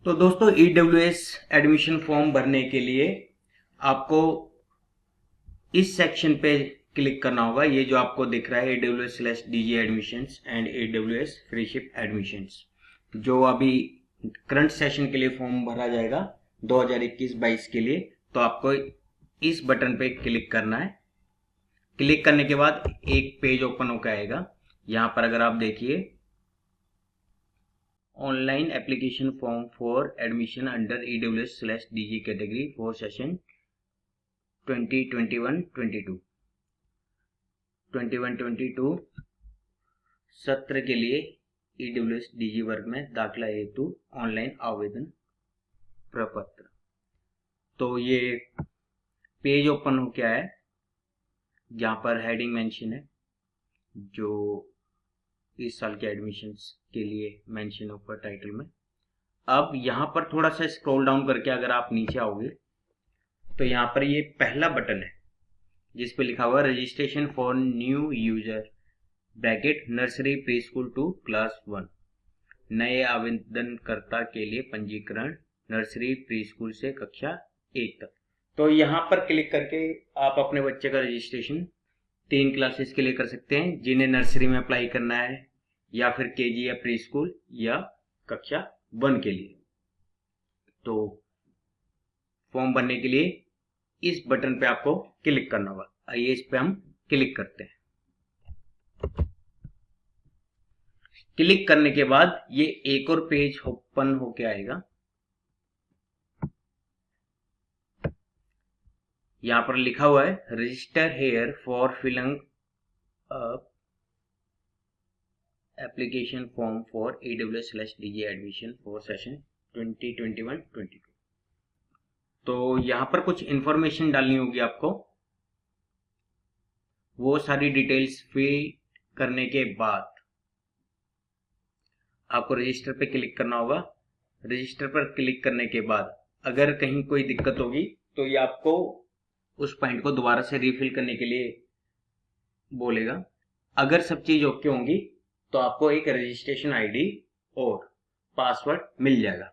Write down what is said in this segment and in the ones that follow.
तो दोस्तों EWS admission form भरने के लिए आपको इस सेक्शन पे क्लिक करना होगा। ये जो आपको दिख रहा है AWS/DG admissions and AWS freeship admissions, जो अभी करंट सेशन के लिए फॉर्म भरा जाएगा 2021-22 के लिए। तो आपको इस बटन पे क्लिक करना है। क्लिक करने के बाद एक पेज ओपन होकर आएगा। यहाँ पर अगर आप देखिए, online application form for admission under EWS/DG category for session 2021-22 सत्र के लिए EWS/DG वर्ग में दाखिला हेतु ऑनलाइन आवेदन प्रपत्र। तो ये पेज ओपन हो गया है। यहाँ पर हेडिंग मेंशन है, जो इस साल के एडमिशन्स के लिए मेंशन है ऊपर टाइटल में। अब यहाँ पर थोड़ा सा स्क्रॉल डाउन करके अगर आप नीचे आओगे तो यहाँ पर ये पहला बटन है जिस पे लिखा हुआ है registration for new user bracket nursery pre school to class 1। नए आवेदनकर्ता के लिए पंजीकरण नर्सरी प्री स्कूल से कक्षा 1 तक। तो यहाँ पर क्लिक करके आप अपने बच्चे का रजिस्ट्रेशन 3 क्लासेस के लिए कर सकते हैं, जिन्हें नर्सरी में अप्लाई करना है या फिर केजी या प्री स्कूल या कक्षा 1 के लिए। तो फॉर्म भरने के लिए इस बटन पे आपको क्लिक करना होगा। आइए इस पे हम क्लिक करते हैं। क्लिक करने के बाद ये एक और पेज ओपन होके आएगा। यहां पर लिखा हुआ है register here for filling application form for EWS/DG admission for session 2021-22। तो यहां पर कुछ इंफॉर्मेशन डालनी होगी आपको। वो सारी डिटेल्स फिल करने के बाद आपको रजिस्टर पे क्लिक करना होगा। रजिस्टर पर क्लिक करने के बाद अगर कहीं कोई दिक्कत होगी तो ये आपको उस पॉइंट को दोबारा से रिफिल करने के लिए बोलेगा। अगर सब चीज ओके होंगी तो आपको एक रजिस्ट्रेशन आईडी और पासवर्ड मिल जाएगा।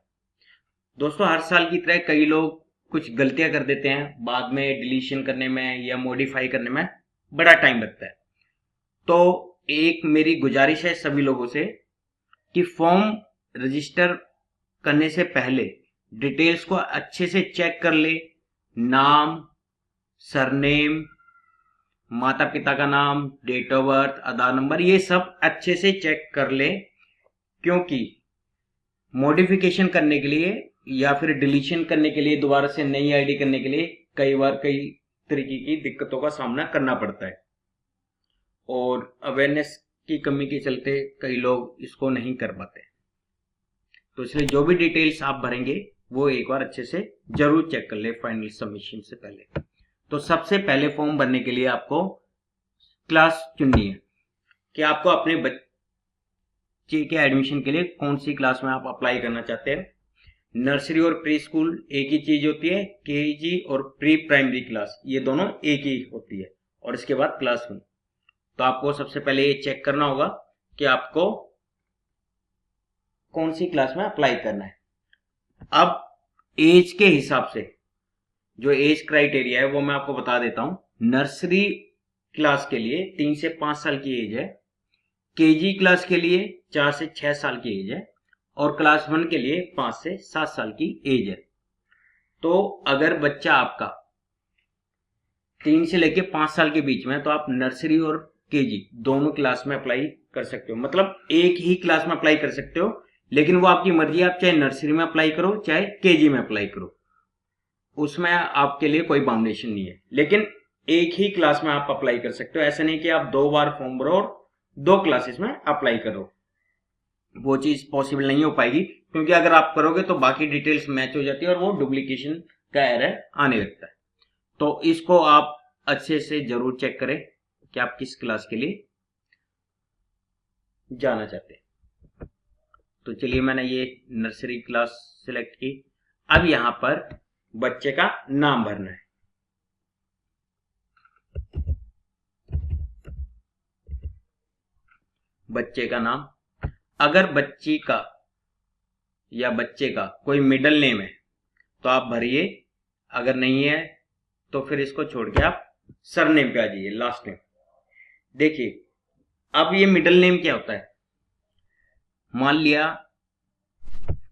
दोस्तों, हर साल की तरह कई लोग कुछ गलतियां कर देते हैं, बाद में डिलीशन करने में या मॉडिफाई करने में बड़ा टाइम लगता है। तो एक मेरी गुजारिश है सभी लोगों से कि फॉर्म रजिस्टर करने से पहले डिटेल्स को अच्छे से चेक कर ले। नाम, सरनेम, माता पिता का नाम, date of birth, Aadhaar number, ये सब अच्छे से चेक कर ले, क्योंकि मॉडिफिकेशन करने के लिए या फिर डिलीशन करने के लिए, दोबारा से नई आईडी करने के लिए कई बार कई तरीके की दिक्कतों का सामना करना पड़ता है और अवेयरनेस की कमी के चलते कई लोग इसको नहीं कर पाते। तो इसलिए जो भी डिटेल्स आप भरेंगे वो एक बार अच्छे से जरूर चेक कर ले फाइनल सबमिशन से पहले। तो सबसे पहले फॉर्म भरने के लिए आपको क्लास चुननी है कि आपको अपने बच्चे के एडमिशन के लिए कौन सी क्लास में आप अप्लाई करना चाहते हैं। नर्सरी और प्री स्कूल एक ही चीज होती है, केजी और प्री प्राइमरी क्लास ये दोनों एक ही होती है, और इसके बाद क्लास 1। तो आपको सबसे पहले ये चेक करना होगा कि आपको कौन सी क्लास में अप्लाई करना है। अब एज के हिसाब से जो एज क्राइटेरिया है वो मैं आपको बता देता हूं। नर्सरी क्लास के लिए 3 से 5 साल की एज है, केजी क्लास के लिए 4 से 6 साल की एज है, और क्लास 1 के लिए 5 से 7 साल की एज है। तो अगर बच्चा आपका 3 से लेके 5 साल के बीच में, तो आप नर्सरी और केजी दोनों क्लास में अप्लाई कर सकते हो। मतलब एक ही क्लास में अप्लाई कर सकते हो, लेकिन वो आपकी मर्जी है, आप चाहे नर्सरी में अप्लाई करो चाहे केजी में अप्लाई करो, उसमें आपके लिए कोई बाउंडेशन नहीं है। लेकिन एक ही क्लास में आप अप्लाई कर सकते हो। ऐसा नहीं कि आप 2 बार फॉर्म भरो और 2 क्लासेस में अप्लाई करो, वो चीज पॉसिबल नहीं हो पाएगी, क्योंकि अगर आप करोगे तो बाकी डिटेल्स मैच हो जाती है और वो डुप्लीकेशन का एरर आने लगता है। तो इसको आप अच्छे से जरूर चेक करें कि आप किस क्लास के लिए जाना चाहते हैं। तो चलिए, मैंने ये नर्सरी क्लास सिलेक्ट की। अब यहां पर बच्चे का नाम भरना है। बच्चे का नाम, अगर बच्ची का या बच्चे का कोई मिडिल नेम है तो आप भरिए, अगर नहीं है तो फिर इसको छोड़ के आप सरनेम पे आ जाइए, लास्ट नेम। देखिए अब ये मिडिल नेम क्या होता है, मान लिया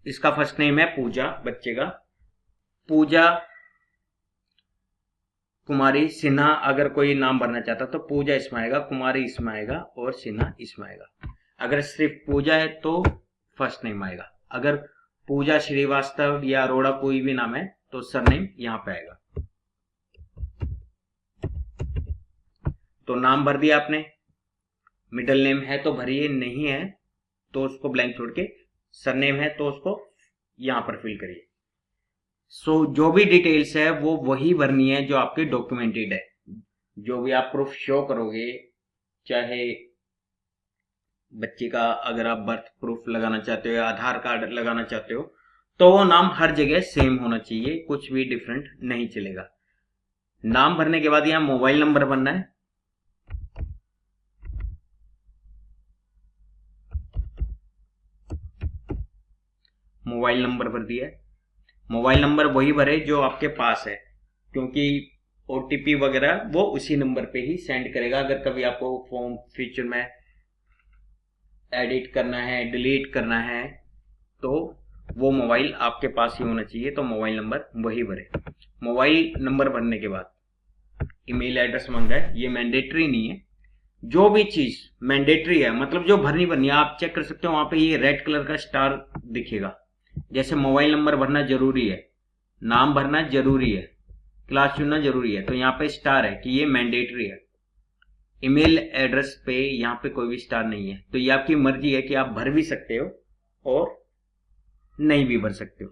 इसका फर्स्ट नेम है पूजा, बच्चे का पूजा कुमारी सिन्हा, अगर कोई नाम भरना चाहता तो पूजा इसमें आएगा, कुमारी इसमें आएगा और सिन्हा इसमें आएगा। अगर सिर्फ पूजा है तो फर्स्ट नेम आएगा, अगर पूजा श्रीवास्तव या अरोड़ा कोई भी नाम है तो सरनेम यहां पे आएगा। तो नाम भर दिया आपने, मिडिल नेम है तो भरिए, नहीं है तो उसको ब्लैंक छोड़ के सरनेम है तो उसको यहां पर फिल करिए। सो जो भी डिटेल्स है वो वही भरनी है जो आपके डॉक्यूमेंटेड है। जो भी आप प्रूफ शो करोगे, चाहे बच्चे का अगर आप बर्थ प्रूफ लगाना चाहते हो या आधार कार्ड लगाना चाहते हो, तो वो नाम हर जगह सेम होना चाहिए, कुछ भी डिफरेंट नहीं चलेगा। नाम भरने के बाद यहां मोबाइल नंबर भरना है। मोबाइल नंबर भर दिया है। मोबाइल नंबर वही भरे जो आपके पास है, क्योंकि ओटीपी वगैरह वो उसी नंबर पे ही सेंड करेगा। अगर कभी आपको फॉर्म फ्यूचर में एडिट करना है, डिलीट करना है, तो वो मोबाइल आपके पास ही होना चाहिए, तो मोबाइल नंबर वही भरे। मोबाइल नंबर भरने के बाद ईमेल एड्रेस मांग रहा है, ये मैंडेटरी नहीं है। जो भी चीज मैंडेटरी है, मतलब जो भरनी है, आप चेक कर सकते हो, वहां पे ये रेड कलर का स्टार दिखेगा। जैसे मोबाइल नंबर भरना जरूरी है, नाम भरना जरूरी है, क्लास चुनना जरूरी है, तो यहाँ पे स्टार है कि ये मैंडेटरी है। ईमेल एड्रेस पे यहाँ पे कोई भी स्टार नहीं है, तो ये आपकी मर्जी है कि आप भर भी सकते हो और नहीं भी भर सकते हो।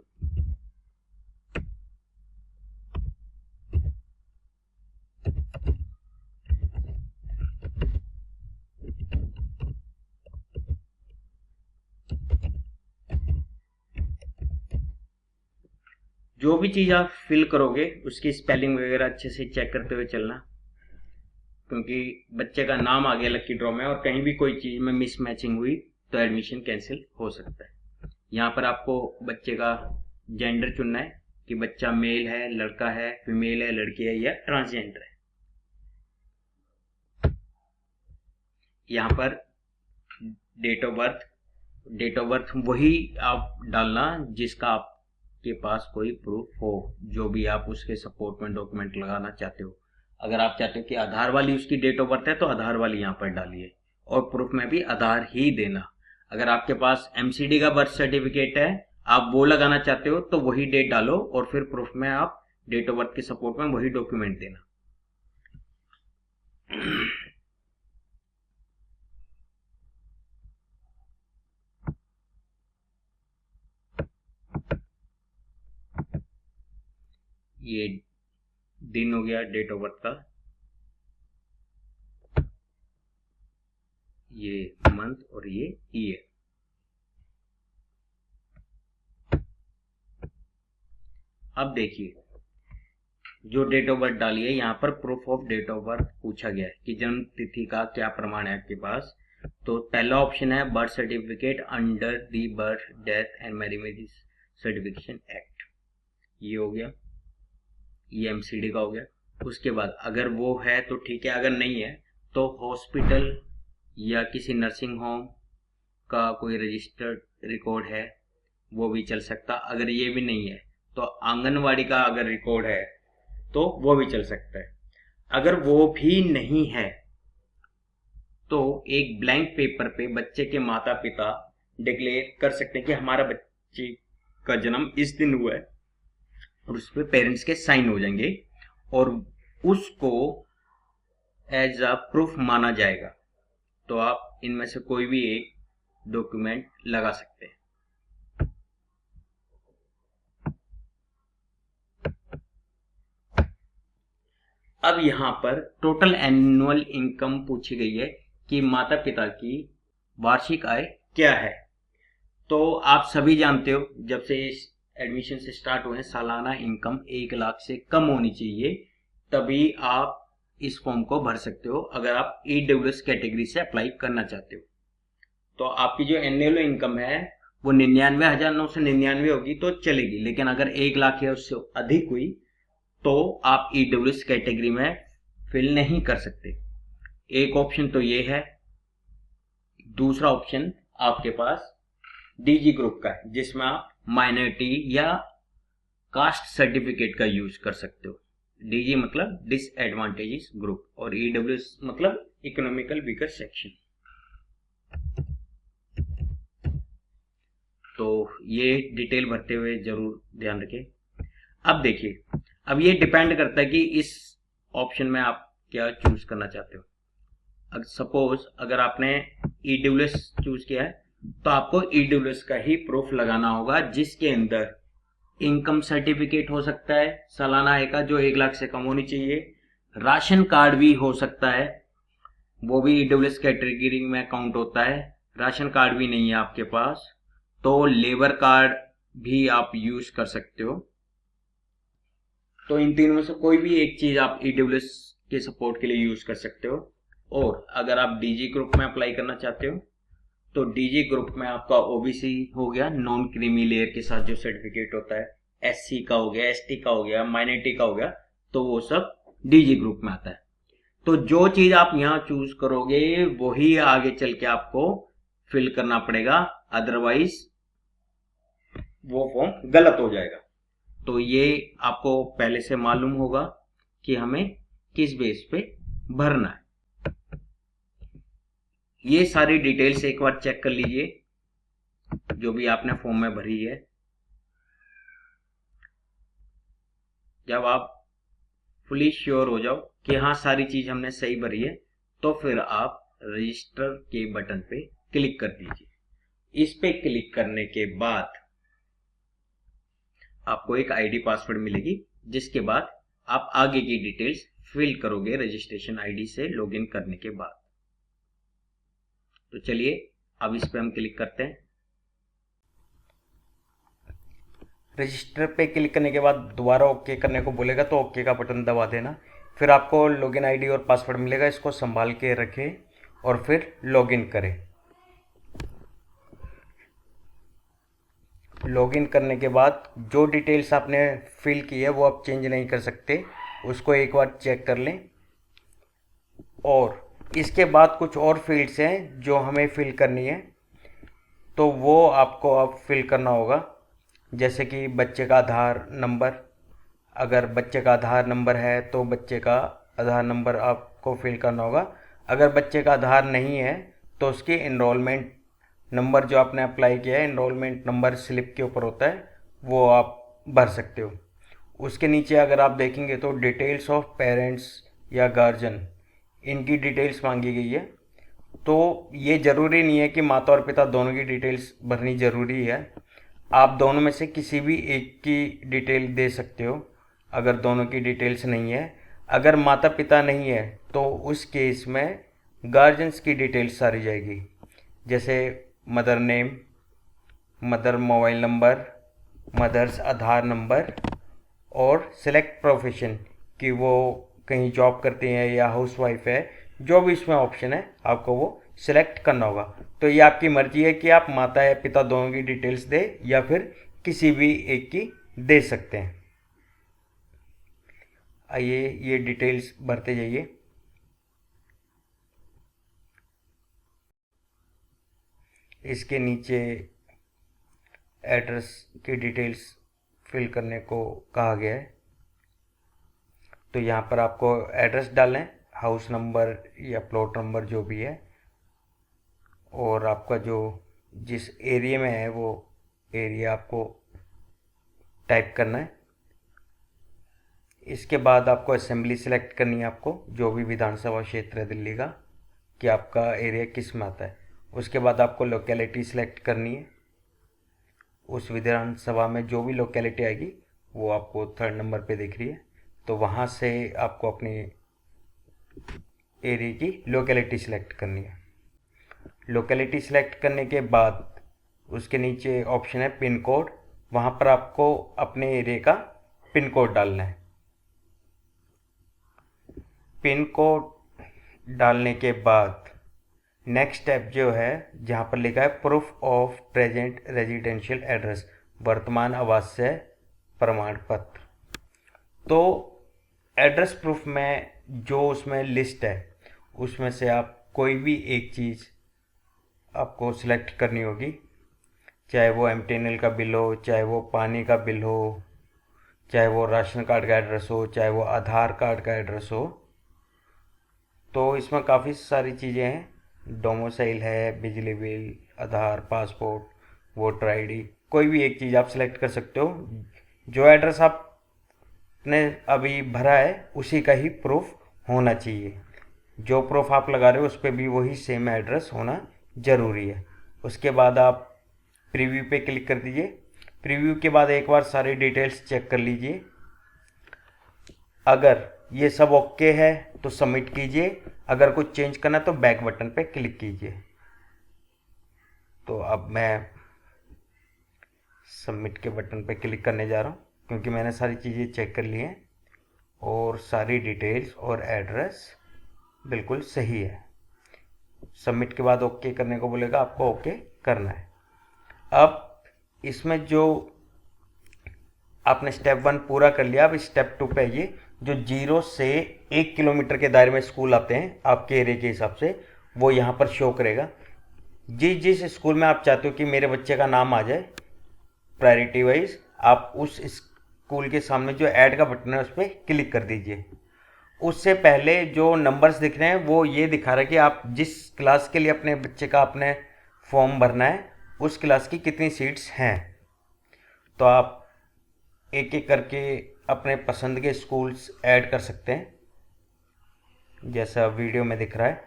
जो भी चीज आप फिल करोगे उसकी स्पेलिंग वगैरह अच्छे से चेक करते हुए चलना, क्योंकि बच्चे का नाम आ गया लकी ड्रॉ में और कहीं भी कोई चीज में मिसमैचिंग हुई तो एडमिशन कैंसिल हो सकता है। यहाँ पर आपको बच्चे का जेंडर चुनना है कि बच्चा मेल है, लड़का है, फीमेल है, लड़की है या ट्रांसजेंडर है। यहाँ पर डेट ऑफ बर्थ वही आप डालना जिसका आपके पास कोई प्रूफ हो, जो भी आप उसके सपोर्ट में डॉक्यूमेंट लगाना चाहते हो। अगर आप चाहते हो कि आधार वाली उसकी डेट ऑफ बर्थ है तो आधार वाली यहाँ पर डालिए, और प्रूफ में भी आधार ही देना। अगर आपके पास एमसीडी का बर्थ सर्टिफिकेट है, आप वो लगाना चाहते हो तो वही डेट डालो, और फिर प्रूफ में आप डेट ऑफ बर्थ के सपोर्ट में वही डॉक्यूमेंट देना। ये दिन हो गया डेट ऑफ बर्थ का, ये मंथ और ये ईयर। अब देखिए जो डेट ऑफ बर्थ डाली है, यहाँ पर proof of date of birth पूछा गया है कि जन्म तिथि का क्या प्रमाण है आपके पास। तो पहला ऑप्शन है birth certificate under the birth death and marriage certification act, ये हो गया, ये एमसीडी का हो गया। उसके बाद अगर वो है तो ठीक है, अगर नहीं है तो हॉस्पिटल या किसी नर्सिंग होम का कोई रजिस्टर्ड रिकॉर्ड है वो भी चल सकता। अगर ये भी नहीं है तो आंगनवाड़ी का अगर रिकॉर्ड है तो वो भी चल सकता है। अगर वो भी नहीं है तो एक ब्लैंक पेपर पे बच्चे के माता पिता डिक्लेयर कर सकते हैं कि हमारा बच्चे का जन्म इस दिन हुआ है, और उस पर पेरेंट्स के साइन हो जाएंगे और उसको एज अ प्रूफ माना जाएगा। तो आप इनमें से कोई भी एक डॉक्यूमेंट लगा सकते हैं। अब यहां पर टोटल एनुअल इनकम पूछी गई है कि माता पिता की वार्षिक आय क्या है। तो आप सभी जानते हो जब से इस एडमिशन से स्टार्ट हुए सालाना इनकम 1 लाख से कम होनी चाहिए, तभी आप इस फॉर्म को भर सकते हो अगर आप ईडब्ल्यूएस कैटेगरी से अप्लाई करना चाहते हो। तो आपकी जो एनुअल इनकम है वो 99,999 होगी तो चलेगी, लेकिन अगर 1 लाख या उससे अधिक हुई तो आप ईडब्ल्यूएस कैटेगरी में फिल नहीं कर सकते। एक ऑप्शन तो ये है। दूसरा ऑप्शन आपके पास डीजी ग्रुप का है, जिसमें आप माइनॉरिटी या कास्ट सर्टिफिकेट का यूज कर सकते हो। डीजी मतलब डिसएडवांटेजेस ग्रुप और ईडब्ल्यूएस मतलब इकोनॉमिकल वीकर सेक्शन। तो ये डिटेल भरते हुए जरूर ध्यान रखें। अब देखिए, अब ये डिपेंड करता है कि इस ऑप्शन में आप क्या चूज करना चाहते हो। सपोज अगर आपने ईडब्ल्यूएस चूज किया है तो आपको ईडब्ल्यूएस का ही प्रूफ लगाना होगा, जिसके अंदर इनकम सर्टिफिकेट हो सकता है सालाना आय का जो 1 लाख से कम होनी चाहिए, राशन कार्ड भी हो सकता है, वो भी ईडब्ल्यूएस कैटेगरी में काउंट होता है। राशन कार्ड भी नहीं है आपके पास तो लेबर कार्ड भी आप यूज कर सकते हो। तो इन तीनों में से कोई भी एक चीज आप ईडब्ल्यूएस के सपोर्ट के लिए यूज कर सकते हो। और अगर आप डीजी ग्रुप में अप्लाई करना चाहते हो तो डीजी ग्रुप में आपका ओबीसी हो गया, नॉन क्रीमी लेयर के साथ जो सर्टिफिकेट होता है, एससी का हो गया, एसटी का हो गया, माइनॉरिटी का हो गया, तो वो सब डीजी ग्रुप में आता है। तो जो चीज आप यहां चूज करोगे वही आगे चल के आपको फिल करना पड़ेगा, अदरवाइज वो फॉर्म गलत हो जाएगा। तो ये आपको पहले से मालूम होगा कि हमें किस बेस पे भरना है। ये सारी डिटेल्स एक बार चेक कर लीजिए जो भी आपने फॉर्म में भरी है। जब आप फुली श्योर हो जाओ कि हाँ सारी चीज हमने सही भरी है तो फिर आप रजिस्टर के बटन पे क्लिक कर दीजिए। इस पे क्लिक करने के बाद आपको एक आईडी पासवर्ड मिलेगी, जिसके बाद आप आगे की डिटेल्स फिल करोगे रजिस्ट्रेशन आईडी से लॉगिन करने के बाद। तो चलिए अब इस पे हम क्लिक करते हैं। रजिस्टर पे क्लिक करने के बाद दोबारा ओके करने को बोलेगा तो ओके का बटन दबा देना। फिर आपको लॉगिन आईडी और पासवर्ड मिलेगा, इसको संभाल के रखें और फिर लॉगिन करें। लॉगिन करने के बाद जो डिटेल्स आपने फिल की है वो आप चेंज नहीं कर सकते, उसको एक बार चेक कर लें। और इसके बाद कुछ और फील्ड्स हैं जो हमें फिल करनी है, तो वो आपको अब फिल करना होगा। जैसे कि बच्चे का आधार नंबर, अगर बच्चे का आधार नंबर है तो बच्चे का आधार नंबर आपको फिल करना होगा। अगर बच्चे का आधार नहीं है तो उसकी इनरोलमेंट नंबर जो आपने अप्लाई किया है, इनरोलमेंट नंबर स्लिप के ऊपर होता है, वो आप भर सकते हो। उसके नीचे अगर आप देखेंगे तो डिटेल्स ऑफ पेरेंट्स या गार्जियन, इनकी डिटेल्स मांगी गई है। तो ये ज़रूरी नहीं है कि माता और पिता दोनों की डिटेल्स भरनी ज़रूरी है, आप दोनों में से किसी भी एक की डिटेल दे सकते हो अगर दोनों की डिटेल्स नहीं है। अगर माता पिता नहीं है तो उस केस में गार्जियंस की डिटेल्स सारी जाएगी, जैसे mother name, mother mobile number, mother's Aadhaar number और सिलेक्ट प्रोफेशन कि वो कहीं जॉब करती हैं या हाउसवाइफ है, जो भी इसमें ऑप्शन है आपको वो सिलेक्ट करना होगा। तो ये आपकी मर्जी है कि आप माता या पिता दोनों की डिटेल्स दे या फिर किसी भी एक की दे सकते हैं। आइए ये डिटेल्स भरते जाइए। इसके नीचे एड्रेस की डिटेल्स फिल करने को कहा गया है, तो यहाँ पर आपको एड्रेस डालें, हाउस नंबर या प्लॉट नंबर जो भी है, और आपका जो जिस एरिया में है वो एरिया आपको टाइप करना है। इसके बाद आपको असेंबली सेलेक्ट करनी है, आपको जो भी विधानसभा क्षेत्र है दिल्ली का कि आपका एरिया किस में आता है। उसके बाद आपको लोकेलिटी सेलेक्ट करनी है, उस विधानसभा में जो भी लोकेलिटी आएगी वो आपको 3rd नंबर पे दिख रही है, तो वहाँ से आपको अपनी एरिया की लोकेलिटी सेलेक्ट करनी है। लोकेलिटी सेलेक्ट करने के बाद उसके नीचे ऑप्शन है पिन कोड, वहाँ पर आपको अपने एरिया का पिन कोड डालना है। पिन कोड डालने के बाद नेक्स्ट स्टेप जो है, जहाँ पर लिखा है proof of present residential address, वर्तमान आवासीय प्रमाण पत्र। तो एड्रेस प्रूफ में जो उसमें लिस्ट है, उसमें से आप कोई भी एक चीज़ आपको सिलेक्ट करनी होगी, चाहे वो एमटीएनएल का बिल हो, चाहे वो पानी का बिल हो, चाहे वो राशन कार्ड का एड्रेस हो, चाहे वो आधार कार्ड का एड्रेस हो। तो इसमें काफ़ी सारी चीज़ें हैं, डोमिसाइल है, बिजली बिल, आधार, पासपोर्ट, वोटर आईडी, कोई भी एक चीज़ आप सिलेक्ट कर सकते हो। जो एड्रेस आपने अभी भरा है उसी का ही प्रूफ होना चाहिए। जो प्रूफ आप लगा रहे हो उस पर भी वही सेम एड्रेस होना ज़रूरी है। उसके बाद आप प्रीव्यू पे क्लिक कर दीजिए। प्रीव्यू के बाद एक बार सारी डिटेल्स चेक कर लीजिए। अगर ये सब ओके है तो सबमिट कीजिए, अगर कुछ चेंज करना तो बैक बटन पे क्लिक कीजिए। तो अब मैं सबमिट के बटन पे क्लिक करने जा रहा हूँ, क्योंकि मैंने सारी चीज़ें चेक कर ली हैं और सारी डिटेल्स और एड्रेस बिल्कुल सही है। सबमिट के बाद ओके करने को बोलेगा, आपको ओके करना है। अब इसमें जो आपने स्टेप 1 पूरा कर लिया, अब स्टेप 2 पे आइए। जो 0 से 1 किलोमीटर के दायरे में स्कूल आते हैं आपके एरिया के हिसाब से, वो यहाँ पर शो करेगा। जिस स्कूल में आप चाहते हो कि मेरे बच्चे का नाम आ जाए प्रायोरिटी वाइज, आप उस स्कूल के सामने जो ऐड का बटन है उस पर क्लिक कर दीजिए। उससे पहले जो नंबर्स दिख रहे हैं वो ये दिखा रहा है कि आप जिस क्लास के लिए अपने बच्चे का आपने फॉर्म भरना है उस क्लास की कितनी सीट्स हैं। तो आप एक एक करके अपने पसंद के स्कूल्स ऐड कर सकते हैं, जैसा वीडियो में दिख रहा है।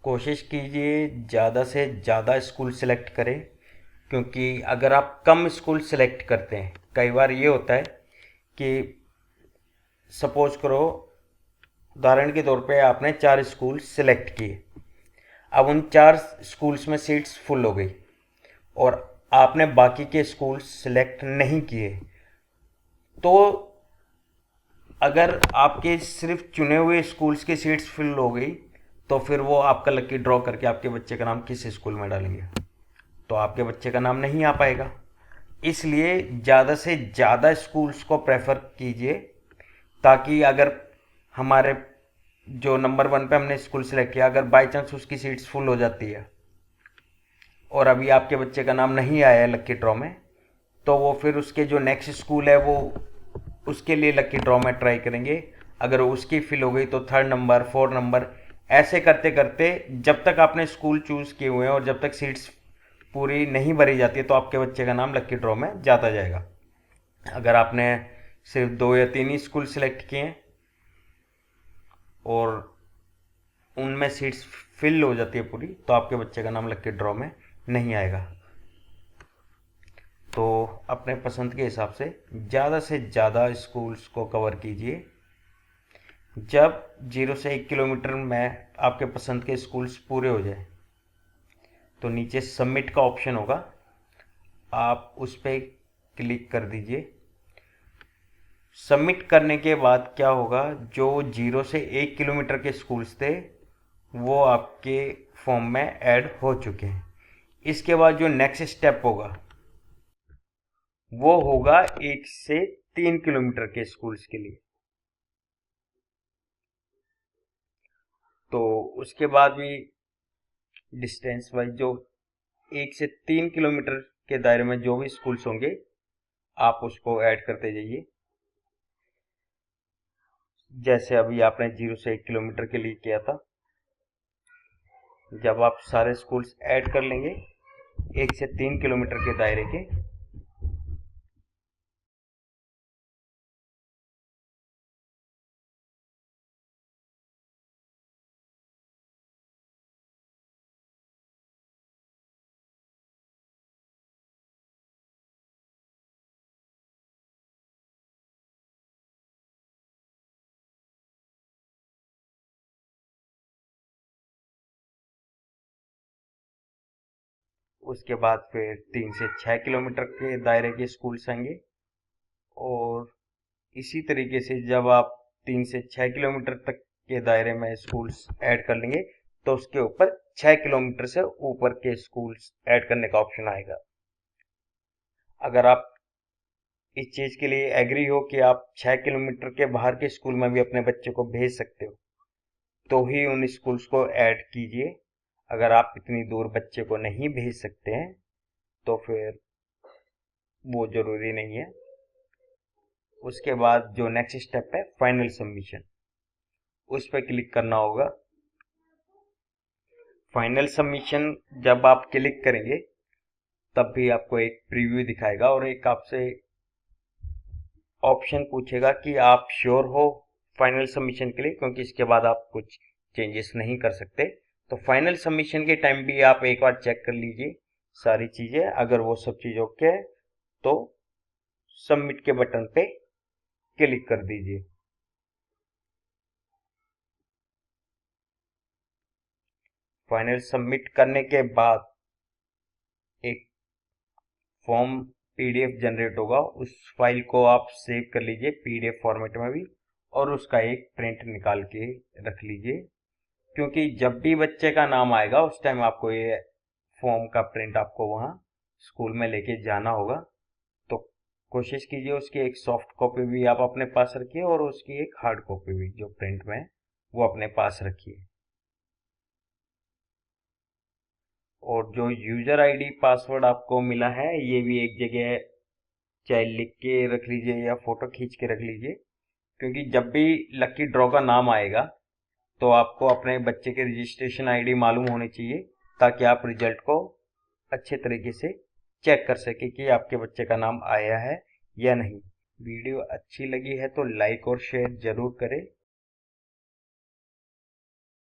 कोशिश कीजिए ज़्यादा से ज़्यादा स्कूल सेलेक्ट करें, क्योंकि अगर आप कम स्कूल सेलेक्ट करते हैं, कई बार ये होता है कि सपोज करो उदाहरण के तौर पे आपने 4 स्कूल सेलेक्ट किए, अब उन 4 स्कूल्स में सीट्स फुल हो गई और आपने बाकी के स्कूल सेलेक्ट नहीं किए, तो अगर आपके सिर्फ चुने हुए स्कूल्स की सीट्स फिल हो गई तो फिर वो आपका लकी ड्रॉ करके आपके बच्चे का नाम किस स्कूल में डालेंगे, तो आपके बच्चे का नाम नहीं आ पाएगा। इसलिए ज़्यादा से ज़्यादा स्कूल्स को प्रेफर कीजिए, ताकि अगर हमारे जो नंबर 1 पे हमने स्कूल सेलेक्ट किया, अगर बाई चांस उसकी सीट्स फुल हो जाती है और अभी आपके बच्चे का नाम नहीं आया है लकी ड्रॉ में, तो वो फिर उसके जो नेक्स्ट स्कूल है वो उसके लिए लकी ड्रॉ में ट्राई करेंगे। अगर उसकी फिल हो गई तो 3rd नंबर, 4 नंबर, ऐसे करते करते जब तक आपने स्कूल चूज़ किए हुए हैं और जब तक सीट्स पूरी नहीं भरी जाती है तो आपके बच्चे का नाम लकी ड्रॉ में जाता जाएगा। अगर आपने सिर्फ 2 या 3 ही स्कूल सेलेक्ट किए हैं और उनमें सीट्स फिल हो जाती है पूरी, तो आपके बच्चे का नाम लकी ड्रॉ में नहीं आएगा। तो अपने पसंद के हिसाब से ज़्यादा स्कूल्स को कवर कीजिए। जब 0 से 1 किलोमीटर में आपके पसंद के स्कूल्स पूरे हो जाए तो नीचे सबमिट का ऑप्शन होगा, आप उस पर क्लिक कर दीजिए। सबमिट करने के बाद क्या होगा, जो 0 से 1 किलोमीटर के स्कूल्स थे वो आपके फॉर्म में ऐड हो चुके हैं। इसके बाद जो नेक्स्ट स्टेप होगा वो होगा 1 से 3 किलोमीटर के स्कूल्स के लिए। तो उसके बाद भी डिस्टेंस वाइज जो 1 से 3 किलोमीटर के दायरे में जो भी स्कूल्स होंगे आप उसको ऐड करते जाइए। जैसे अभी आपने 0 से 1 किलोमीटर के लिए किया था, जब आप सारे स्कूल्स ऐड कर लेंगे 1 से 3 किलोमीटर के दायरे के, उसके बाद फिर 3 से 6 किलोमीटर के दायरे के स्कूल्स आएंगे। और इसी तरीके से जब आप 3 से 6 किलोमीटर तक के दायरे में स्कूल्स ऐड कर लेंगे तो उसके ऊपर 6 किलोमीटर से ऊपर के स्कूल्स ऐड करने का ऑप्शन आएगा। अगर आप इस चीज के लिए एग्री हो कि आप 6 किलोमीटर के बाहर के स्कूल में भी अपने बच्चे को भेज सकते हो तो ही उन स्कूल्स को ऐड कीजिए। अगर आप इतनी दूर बच्चे को नहीं भेज सकते हैं तो फिर वो जरूरी नहीं है। उसके बाद जो नेक्स्ट स्टेप है फाइनल सबमिशन, उस पर क्लिक करना होगा। फाइनल सबमिशन जब आप क्लिक करेंगे तब भी आपको एक प्रीव्यू दिखाएगा और एक आपसे ऑप्शन पूछेगा कि आप श्योर हो फाइनल सबमिशन के लिए, क्योंकि इसके बाद आप कुछ चेंजेस नहीं कर सकते। तो फाइनल सबमिशन के टाइम भी आप एक बार चेक कर लीजिए सारी चीजें। अगर वो सब चीज ओके है तो सबमिट के बटन पे क्लिक कर दीजिए। फाइनल सबमिट करने के बाद एक फॉर्म पीडीएफ जनरेट होगा, उस फाइल को आप सेव कर लीजिए पीडीएफ फॉर्मेट में भी और उसका एक प्रिंट निकाल के रख लीजिए, क्योंकि जब भी बच्चे का नाम आएगा उस टाइम आपको ये फॉर्म का प्रिंट आपको वहाँ स्कूल में लेके जाना होगा। तो कोशिश कीजिए उसकी एक सॉफ्ट कॉपी भी आप अपने पास रखिए और उसकी एक हार्ड कॉपी भी जो प्रिंट में वो अपने पास रखिए। और जो यूजर आईडी पासवर्ड आपको मिला है ये भी एक जगह चाहे लिख के रख लीजिए या फोटो खींच के रख लीजिए, क्योंकि जब भी लकी ड्रॉ का नाम आएगा तो आपको अपने बच्चे के रजिस्ट्रेशन आईडी मालूम होनी चाहिए ताकि आप रिजल्ट को अच्छे तरीके से चेक कर सके कि आपके बच्चे का नाम आया है या नहीं। वीडियो अच्छी लगी है तो लाइक और शेयर जरूर करें।